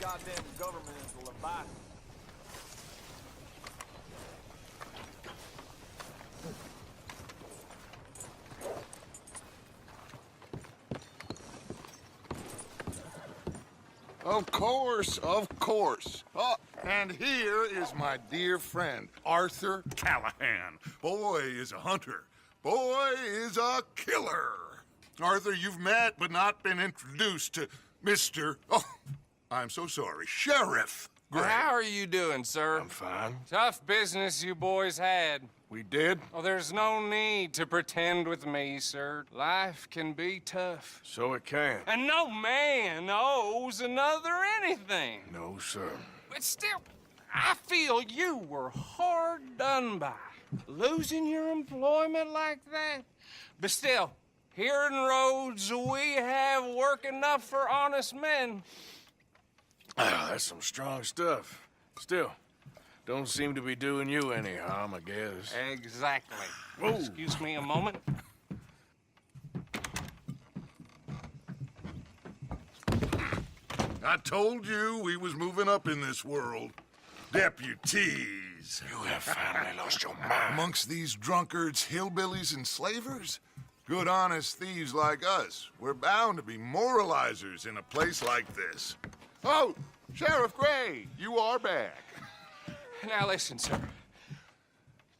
goddamn government is a Leviathan. Of course, of course. Oh, and here is my dear friend, Arthur Callahan. Boy is a hunter. Boy is a killer. Arthur, you've met but not been introduced to Mr. Oh, I'm so sorry, Sheriff Gray. How are you doing, sir? I'm fine. Tough business you boys had. We did? Oh, there's no need to pretend with me, sir. Life can be tough. So it can. And no man owes another anything. No, sir. But still, I feel you were hard done by. Losing your employment like that. But still, here in Rhodes, we have work enough for honest men. Ah, that's some strong stuff. Still, don't seem to be doing you any harm, I guess. Exactly. Whoa. Excuse me a moment. I told you we was moving up in this world. Deputies. You have finally lost your mind. Amongst these drunkards, hillbillies, and slavers? Good honest thieves like us. We're bound to be moralizers in a place like this. Oh, Sheriff Gray, you are back. Now listen, sir.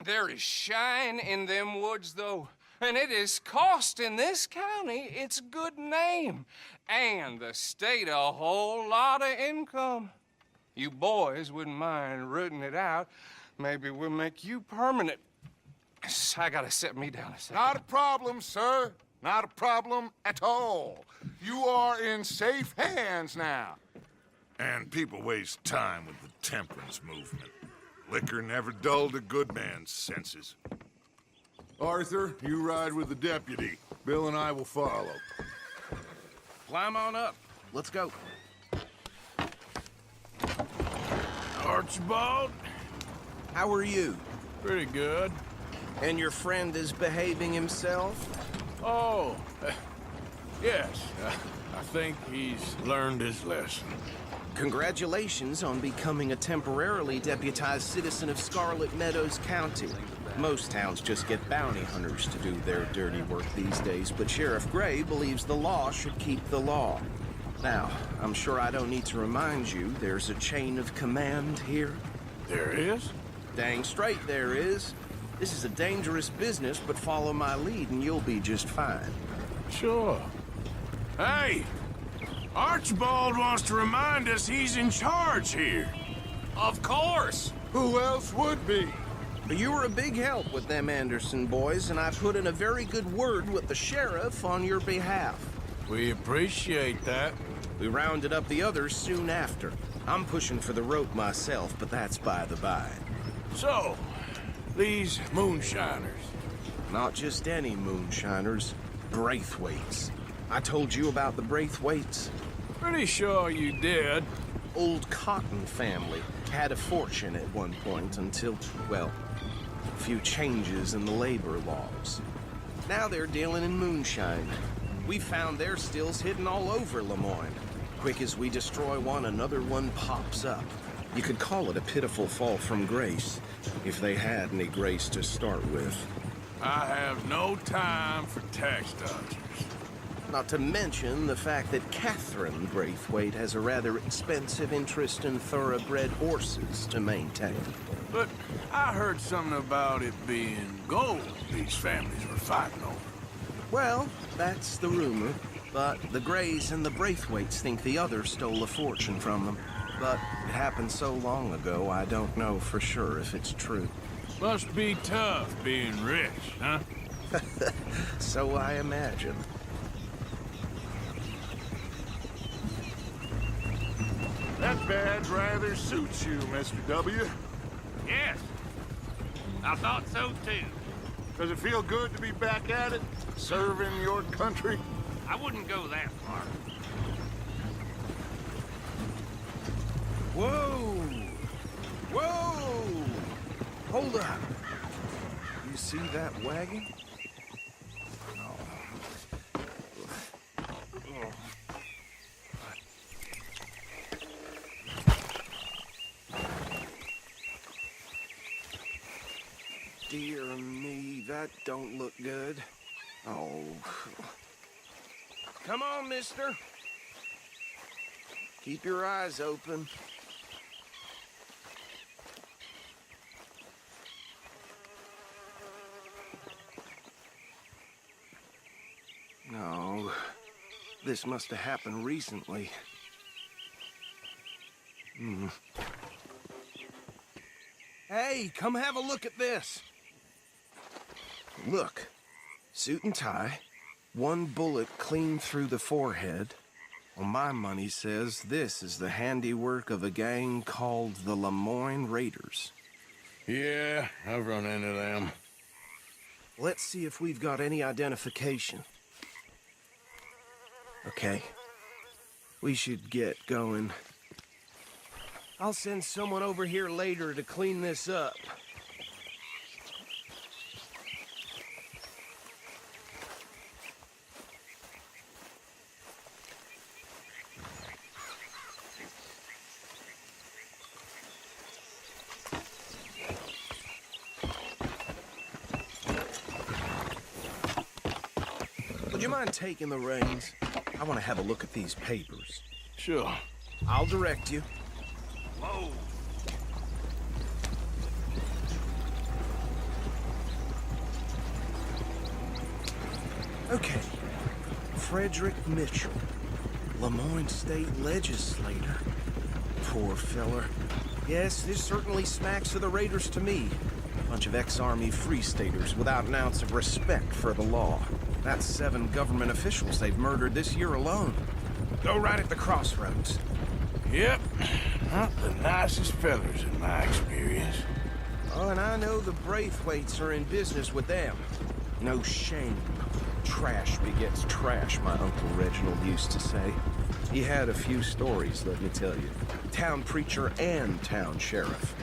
There is shine in them woods, though. And it is costing this county its good name. And the state a whole lot of income. You boys wouldn't mind rooting it out. Maybe we'll make you permanent. I gotta set me down a second. Not a problem, sir. Not a problem at all. You are in safe hands now. And people waste time with the temperance movement. Liquor never dulled a good man's senses. Arthur, you ride with the deputy. Bill and I will follow. Climb on up. Let's go. Archibald? How are you? Pretty good. And your friend is behaving himself? Oh, yes. I think he's learned his lesson. Congratulations on becoming a temporarily deputized citizen of Scarlet Meadows County. Most towns just get bounty hunters to do their dirty work these days, but Sheriff Gray believes the law should keep the law. Now, I'm sure I don't need to remind you there's a chain of command here. There is? Dang straight there is. This is a dangerous business, but follow my lead and you'll be just fine. Sure. Hey! Archibald wants to remind us he's in charge here. Of course! Who else would be? But you were a big help with them Anderson boys, and I put in a very good word with the sheriff on your behalf. We appreciate that. We rounded up the others soon after. I'm pushing for the rope myself, but that's by the by. So, these moonshiners. Not just any moonshiners, Braithwaites. I told you about the Braithwaites. Pretty sure you did. Old Cotton family had a fortune at one point until, well, a few changes in the labor laws. Now they're dealing in moonshine. We found their stills hidden all over Lemoyne. Quick as we destroy one, another one pops up. You could call it a pitiful fall from grace, if they had any grace to start with. I have no time for tax dodgers. Not to mention the fact that Catherine Braithwaite has a rather expensive interest in thoroughbred horses to maintain. But I heard something about it being gold these families were fighting over. Well, that's the rumor. But the Grays and the Braithwaites think the other stole a fortune from them. But it happened so long ago, I don't know for sure if it's true. Must be tough being rich, huh? So I imagine. That badge rather suits you, Mr. W. Yes. I thought so, too. Does it feel good to be back at it, serving your country? I wouldn't go that far. Whoa! Whoa! Hold up. You see that wagon? that don't look good. Oh. Come on, mister. Keep your eyes open. No. This must have happened recently. Hey, come have a look at this. Look. Suit and tie. One bullet clean through the forehead. Well, my money says this is the handiwork of a gang called the Lemoyne Raiders. Yeah, I've run into them. Let's see if we've got any identification. Okay. We should get going. I'll send someone over here later to clean this up. Would you mind taking the reins? I want to have a look at these papers. Sure. I'll direct you. Whoa. Okay. Frederick Mitchell, Lemoyne State Legislator. Poor feller. Yes, this certainly smacks of the Raiders to me. Bunch of ex-Army Free Staters without an ounce of respect for the law. That's 7 government officials they've murdered this year alone. Go right at the crossroads. Yep. Not the nicest fellers in my experience. Oh, and I know the Braithwaites are in business with them. No shame. Trash begets trash, my Uncle Reginald used to say. He had a few stories, let me tell you. Town preacher and town sheriff.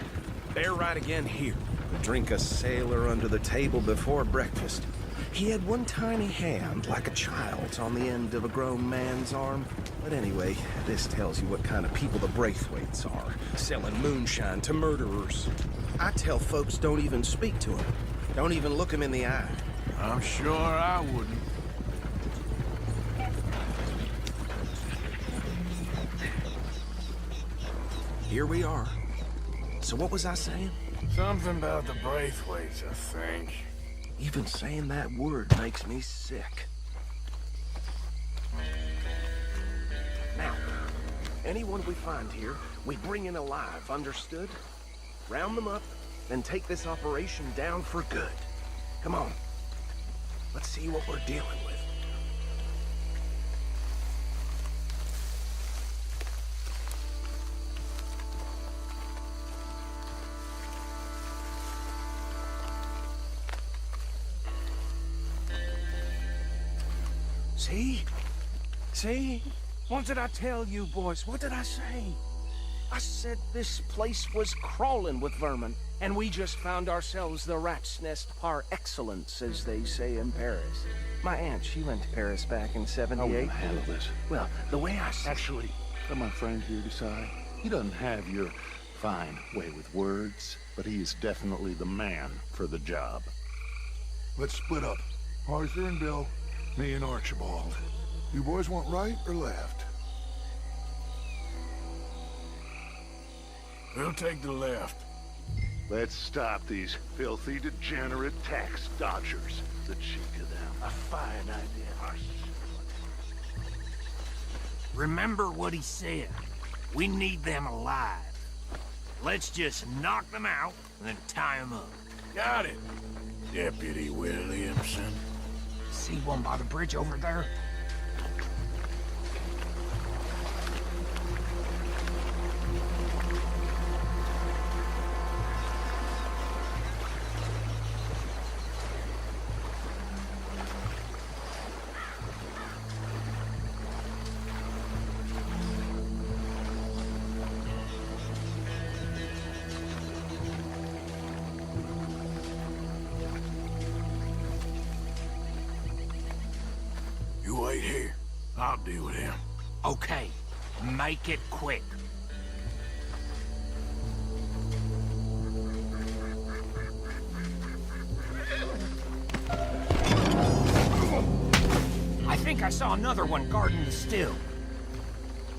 They're right again here. Drink a sailor under the table before breakfast. He had one tiny hand, like a child's, on the end of a grown man's arm. But anyway, this tells you what kind of people the Braithwaites are. Selling moonshine to murderers. I tell folks don't even speak to them. Don't even look them in the eye. I'm sure I wouldn't. Here we are. So what was I saying? Something about the Braithwaites, I think. Even saying that word makes me sick. Now, anyone we find here, we bring in alive, understood? Round them up, then take this operation down for good. Come on. Let's see what we're dealing with. See? See? What did I tell you, boys? What did I say? I said this place was crawling with vermin, and we just found ourselves the rat's nest par excellence, as they say in Paris. My aunt, she went to Paris back in '78. How will handle this? Well, the way I see... Actually, let my friend here decide. He doesn't have your fine way with words, but he is definitely the man for the job. Let's split up. Arthur and Bill, me and Archibald. You boys want right or left? We'll take the left. Let's stop these filthy, degenerate tax dodgers. The cheek of them. A fine idea. Remember what he said. We need them alive. Let's just knock them out and then tie them up. Got it, Deputy Williamson. See one by the bridge over there? You wait here. I'll deal with him. Okay, make it quick. I think I saw another one guarding the still.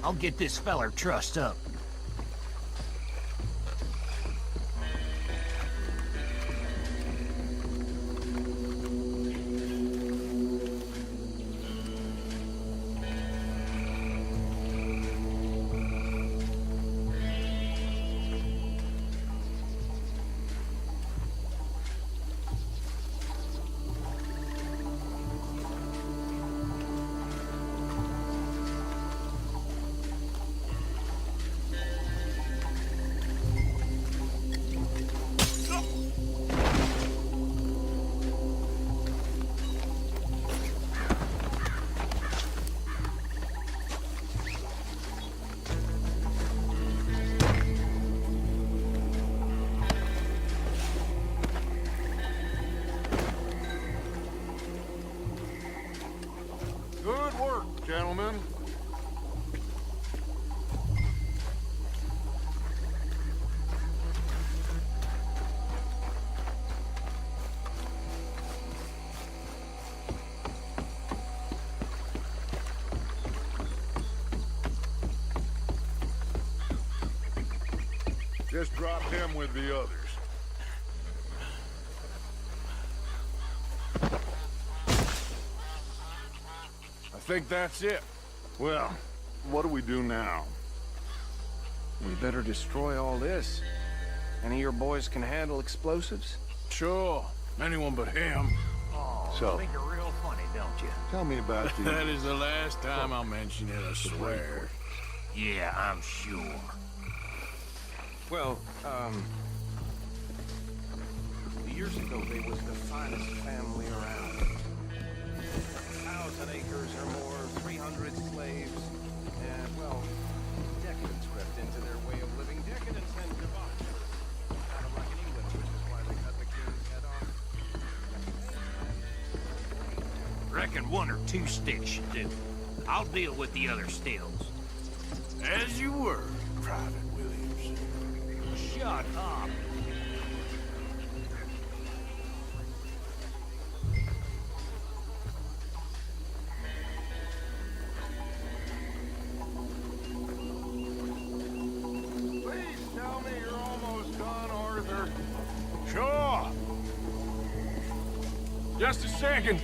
I'll get this feller trussed up. Good work, gentlemen. Just drop him with the others. I think that's it. Well, what do we do now? We better destroy all this. Any of your boys can handle explosives? Sure. Anyone but him. Oh, So- think you're real funny, don't you? Tell me about the... That is the last time I'll mention it, I swear. Yeah, I'm sure. Well, years ago they was the finest family around. 1,000 acres or more, 300 slaves, and, well, decadence crept into their way of living. Decadence and debauchery. Kind of like in England, which is why they cut the king's head off. Reckon one or two sticks should do. I'll deal with the other stills. As you were, Private Williams. Shut up. Please tell me you're almost done, Arthur. Sure. Just a second.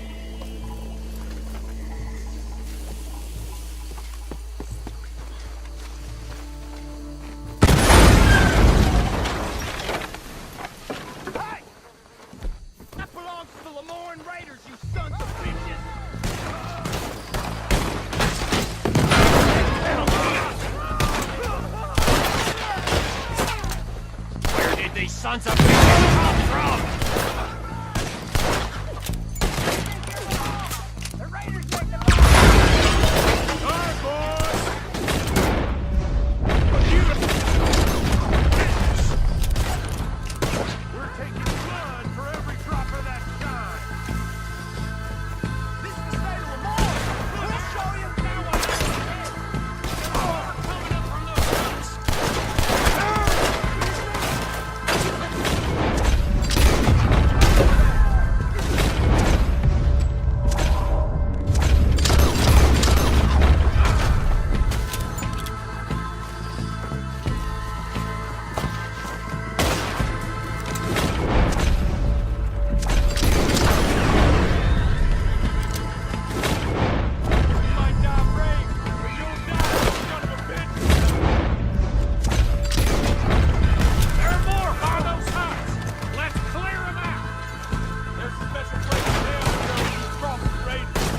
Hey! That belongs to the Lemoran Raiders, you sons of bitches! Where did these sons of bitches come from? The Raiders take the All right, boys. We're taking blood for every drop of that shine. This is the state of Lamar. We'll show you now what happens. More coming up from those guns. You might die brave, but you'll die, son of a bitch. There are more by those huts. Let's clear them out. There's a special place in hell to go to cross the Raiders.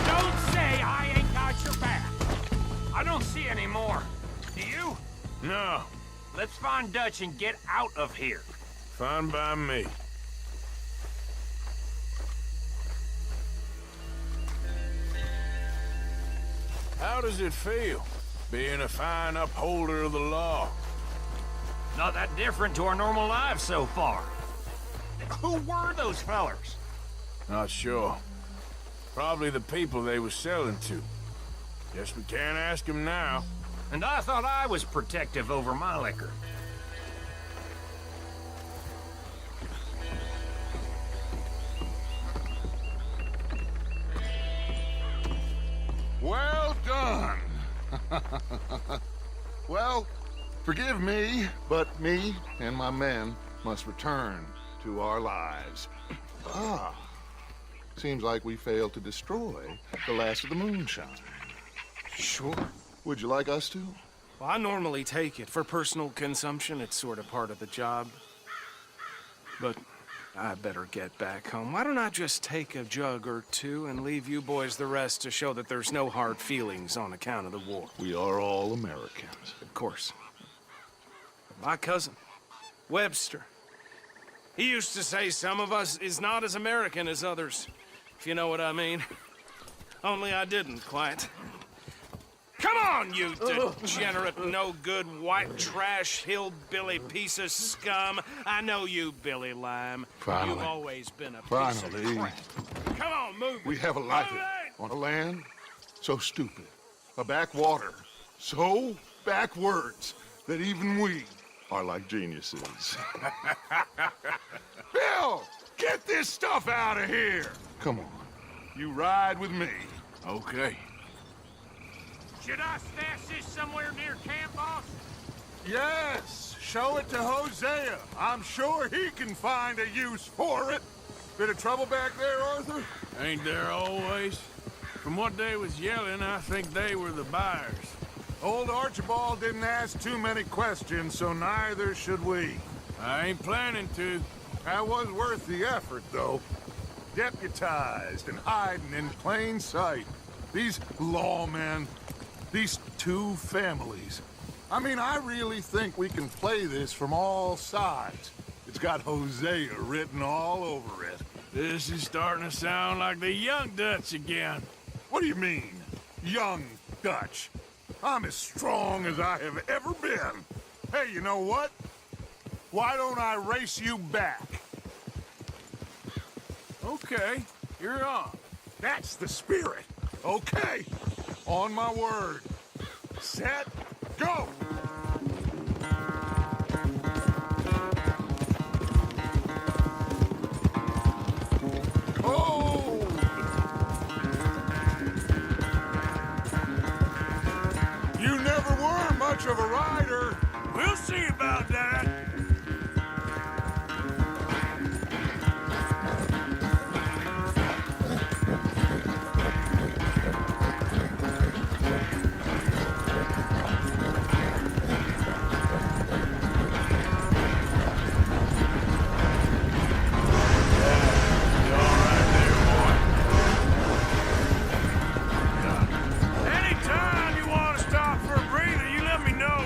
Don't say I ain't got your back. I don't see any more. Do you? No, Let's find Dutch and get out of here. fine by me. How does it feel, being a fine upholder of the law? Not that different to our normal lives so far. Who were those fellers? Not sure. Probably the people they were selling to. Guess we can't ask them now. And I thought I was protective over my liquor. Well done. Well, forgive me, but me and my men must return to our lives. Ah, seems like we failed to destroy the last of the moonshine. Sure. Would you like us to? Well, I normally take it. For personal consumption, it's sort of part of the job. But I better get back home. Why don't I just take a jug or two and leave you boys the rest to show that there's no hard feelings on account of the war? We are all Americans. Of course. My cousin, Webster, he used to say some of us is not as American as others, if you know what I mean. Only I didn't quite. Come on, you degenerate, no-good, white trash, hillbilly piece of scum. I know you, Billy Lime. Finally. You've always been a piece Finally. of crap. Come on, move it. We have a life Move it. on a land so stupid, a backwater so backwards that even we are like geniuses. Bill, get this stuff out of here. Come on, you ride with me. Okay. Should I stash this somewhere near camp, boss? Yes, show it to Hosea. I'm sure he can find a use for it. Bit of trouble back there, Arthur? Ain't there always? From what they was yelling, I think they were the buyers. Old Archibald didn't ask too many questions, so neither should we. I ain't planning to. That was worth the effort, though. Deputized and hiding in plain sight. These lawmen, these two families. I mean, I really think we can play this from all sides. It's got Hosea written all over it. This is starting to sound like the young Dutch again. What do you mean, young Dutch? I'm as strong as I have ever been. Hey, you know what? Why don't I race you back? Okay, you're on. That's the spirit. Okay, on my word. Set, go! Cold! You never were much of a rider. We'll see about that. Anytime you want to stop for a breather, you let me know.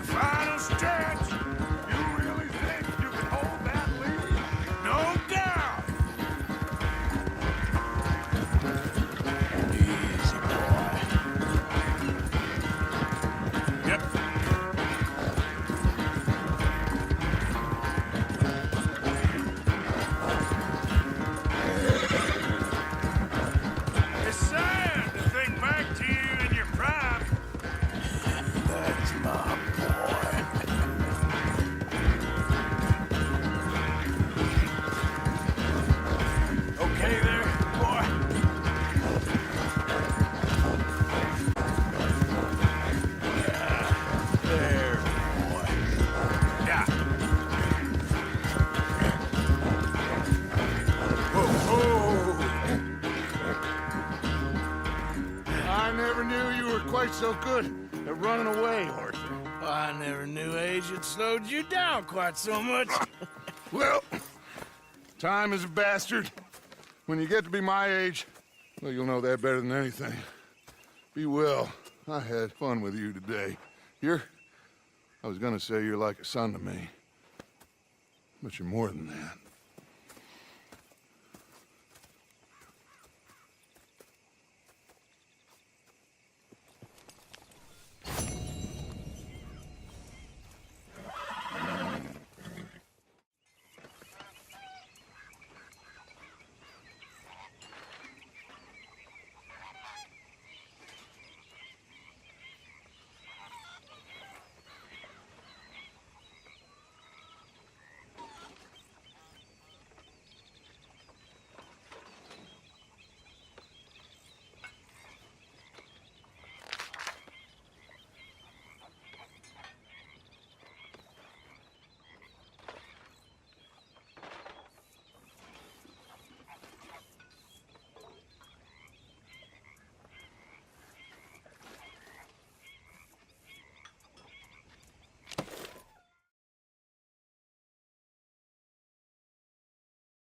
Final stretch. You really think you can hold that lead? No doubt. Easy, boy. Yep. It's sad to think back to you in your prime. That's my boy. Okay there, boy. There, boy. Yeah. Oh, I never knew you were quite so good at running away, Arthur. I never knew age had slowed you down quite so much. Well, time is a bastard. When you get to be my age, well, you'll know that better than anything. Be well. I had fun with you today. I was gonna say you're like a son to me. But you're more than that.